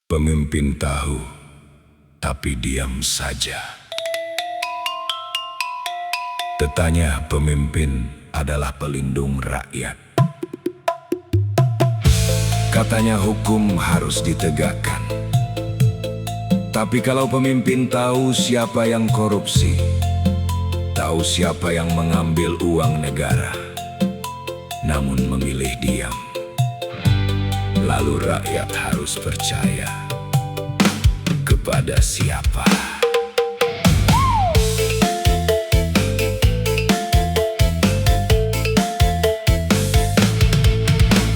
Pemimpin tahu, tapi diam saja. Tetanya pemimpin adalah pelindung rakyat. Katanya hukum harus ditegakkan. Tapi kalau pemimpin tahu siapa yang korupsi, tahu siapa yang mengambil uang negara, namun memilih diam, lalu rakyat harus percaya kepada siapa?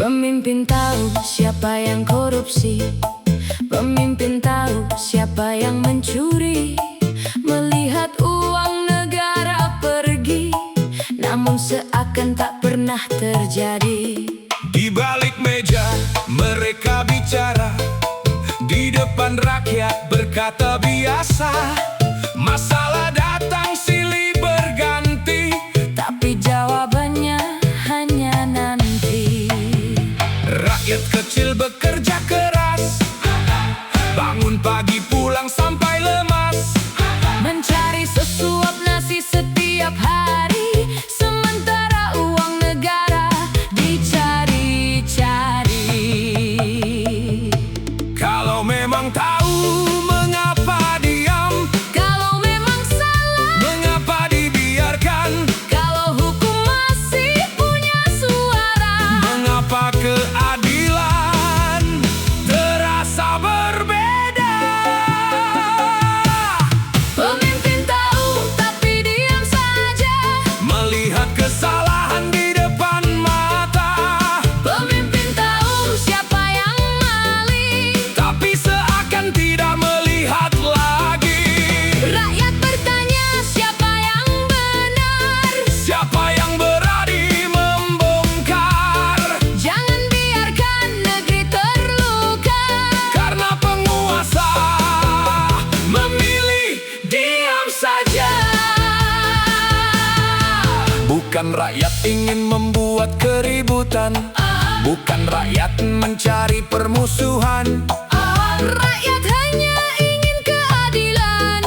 Pemimpin tahu siapa yang korupsi, pemimpin tahu siapa yang mencuri, melihat uang negara pergi, namun seakan tak pernah terjadi. Di balik meja mereka bicara, di depan rakyat berkata biasa. Masalah datang silih berganti, tapi jawabannya hanya nanti. Rakyat kecil bekerja keras, bangun pagi pulang sampai lemas, Mencari sesuap nasi setiap hari, sementara uang negara dicari-cari. Kalau memang tahu mengapa diam, Kalau memang salah, mengapa dibiarkan, kalau hukum masih punya suara, mengapa keadilan terasa berbeda. pemimpin tahu tapi diam saja. Melihat kesalahan di depan mata, Pemimpin tahu siapa yang maling, tapi seakan tidak melihat lagi. rakyat bertanya siapa yang benar. Siapa yang berani membongkar? Jangan biarkan negeri terluka, Karena penguasa memilih diam saja. Bukan rakyat ingin membuat keributan, bukan rakyat mencari permusuhan. rakyat hanya ingin keadilan.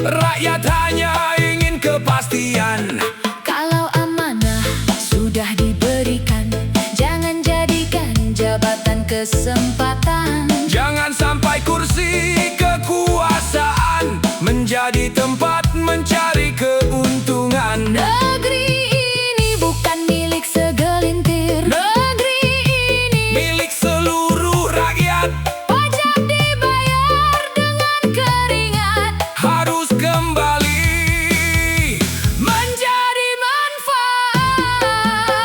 Rakyat hanya ingin kepastian. Kalau amanah sudah diberikan, jangan jadikan jabatan kesempatan. Jangan sampai kursi kekuasaan menjadi tempat mencari keuntungan. Negeri ini bukan milik segelintir, negeri ini Milik seluruh rakyat, pajak dibayar dengan keringat, harus kembali menjadi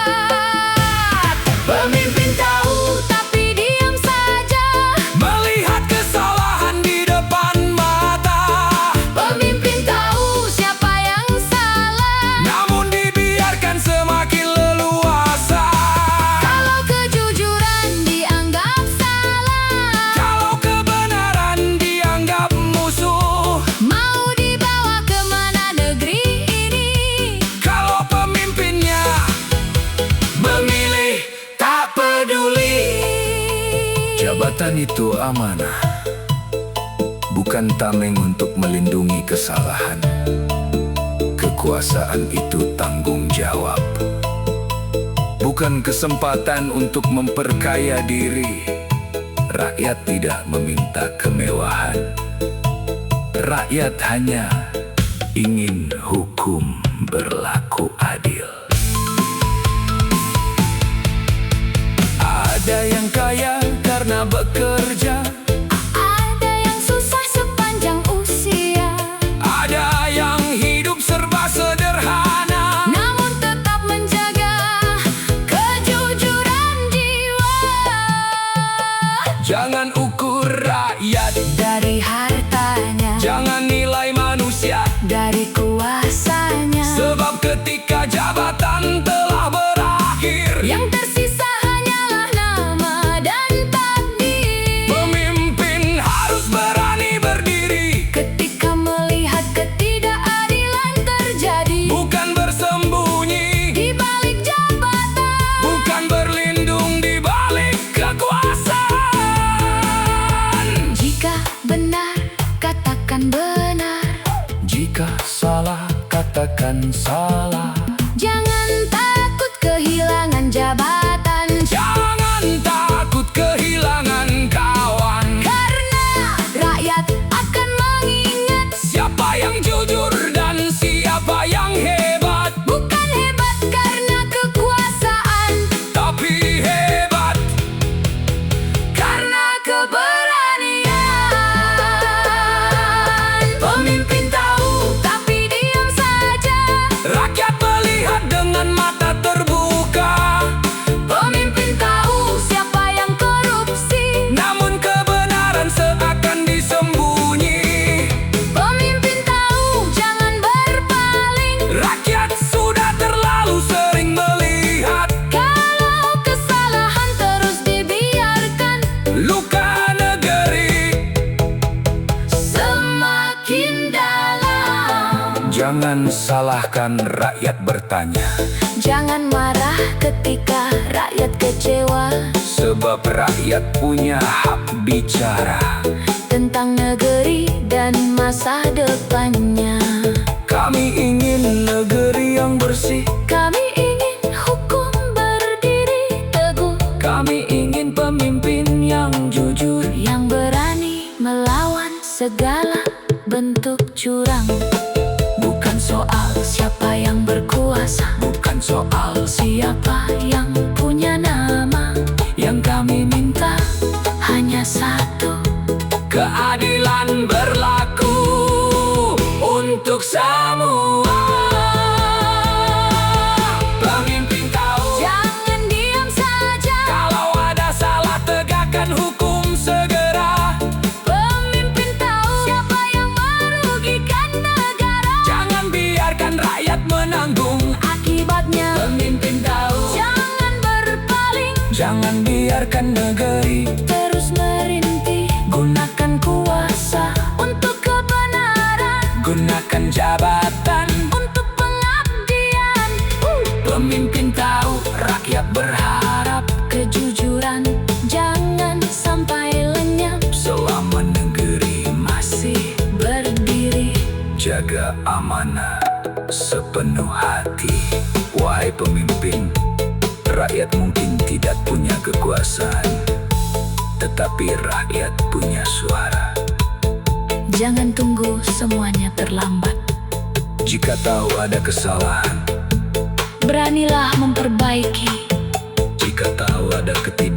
manfaat. Pemimpin tahu tapi diam saja. melihat kesalahan di depan mata, Pemimpin tahu siapa yang salah, namun dibiarkan semakin leluasa. kalau kejujuran dianggap salah, Kalau kebenaran dianggap musuh, mau dibawa kemana negeri ini? kalau pemimpinnya memilih tak peduli. Jabatan itu amanah, bukan tameng untuk melindungi kesalahan. Kekuasaan itu tanggung jawab, bukan kesempatan untuk memperkaya diri. Rakyat tidak meminta kemewahan, rakyat hanya ingin hukum berlaku adil. Ada yang kaya karena bekerja, Ada yang susah sepanjang usia, ada yang hidup serba sederhana. namun tetap menjaga kejujuran jiwa. Jangan ukur rakyat, Dari hartanya, jangan nilai manusia, dari kuasanya, sebab ketika jabatan telah berakhir, yang tersisa hanyalah nama dan takdir. pemimpin harus berani berdiri, Ketika melihat ketidakadilan terjadi, bukan bersembunyi, di balik jabatan, bukan berlindung di balik kekuasaan. akan salah. Jangan takut kehilangan jabatan, Jangan takut kehilangan kawan, karena rakyat akan mengingat siapa yang jujur dan siapa yang hebat. bukan hebat karena kekuasaan, Tapi hebat karena keberanian. Pemimpin tahu tapi diam saja, rakyat melihat dengan mata terbuka. pemimpin tahu siapa yang korupsi, Namun kebenaran seakan disembunyi. pemimpin tahu jangan berpaling. Rakyat sudah terlalu sering melihat Kalau kesalahan terus dibiarkan, luka negeri semakin dalam. Jangan salahkan rakyat bertanya, Jangan marah ketika rakyat kecewa sebab rakyat punya hak bicara. tentang negeri dan masa depannya. Kami ingin negeri yang bersih, Kami ingin hukum berdiri teguh, kami ingin pemimpin yang jujur. yang berani melawan segala bentuk curang. Bukan soal siapa yang berkuasa, Bukan soal siapa yang punya nama. Yang kami minta hanya satu, keadilan berlaku untuk semua. Pemimpin tahu jangan diam saja. kalau ada salah, tegakkan hukum segera. Pemimpin tahu siapa yang merugikan negara, Jangan biarkan rakyat menanggung akibatnya. Pemimpin tahu Jangan berpaling, jangan biarkan negeri terus merintih. Gunakan kuasa untuk kebenaran, gunakan jabatan. untuk pengabdian. Pemimpin tahu rakyat berharap Kejujuran jangan sampai lenyap, selama negeri masih berdiri. jaga amanah sepenuh hati. Wahai pemimpin, rakyat mungkin tidak punya kekuasaan, tetapi rakyat punya suara. Jangan tunggu semuanya terlambat, Jika tahu ada kesalahan, beranilah memperbaiki. jika tahu ada ketidaksempurnaan,